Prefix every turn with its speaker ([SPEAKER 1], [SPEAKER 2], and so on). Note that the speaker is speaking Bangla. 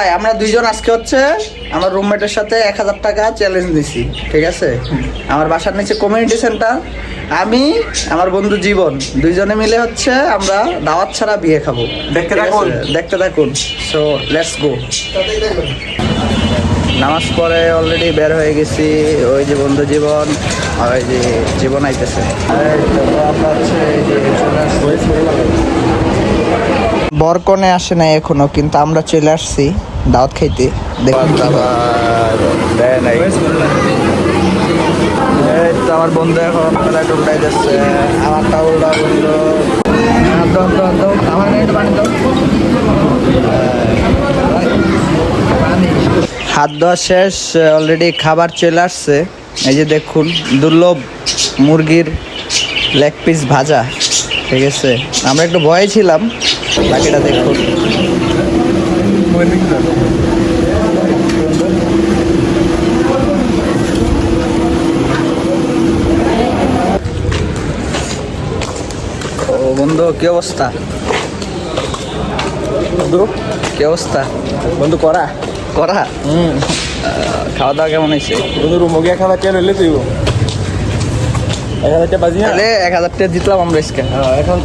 [SPEAKER 1] ভাই আমরা দুইজন আজকে হচ্ছে আমার রুমমেটের সাথে 1000 টাকা চ্যালেঞ্জ দিছি, ঠিক আছে? আমার বাসার নিচে কমিউনিটি সেন্টার, আমি আমার বন্ধু জীবন দুইজনে মিলে হচ্ছে আমরা দাওয়াত ছাড়া বিয়ে খাবো। দেখতে থাকুন। So let's go. নামাজ পড়ে অলরেডি বের হয়ে গেছি। ওই যে বন্ধু জীবন, আর ওই যে জীবন আইতেছে। আমরা হচ্ছে এই যে চলে আসছি। বরকনে আসে নাই এখনো, কিন্তু আমরা চলে আসছি দাওয়াত খাইতে। দেখুন এই তো আমার বন্ধু এখন প্লেট উল্টাই যাচ্ছে। আমারটা উল্টা বন্ধু আমার পানি দাও। হাত ধোয়া শেষ, অলরেডি খাবার চলে আসছে। এই যে দেখুন দুর্লভ মুরগির লেগ পিস ভাজা, ঠিক আছে? আমরা একটু ভয়ে ছিলাম, বাকিটা দেখুন। ও বন্ধু কি অবস্থা?
[SPEAKER 2] বন্ধু
[SPEAKER 1] কি অবস্থা
[SPEAKER 2] বন্ধু করা
[SPEAKER 1] করা? খাওয়া দাওয়া কেমন হয়েছে
[SPEAKER 2] বন্ধু? রুম গিয়ে খাবার কে রইলে তুই 1000 টাকা বাজি।
[SPEAKER 1] 1000 টাকা জিতলাম আমরা আজকে।
[SPEAKER 2] এখন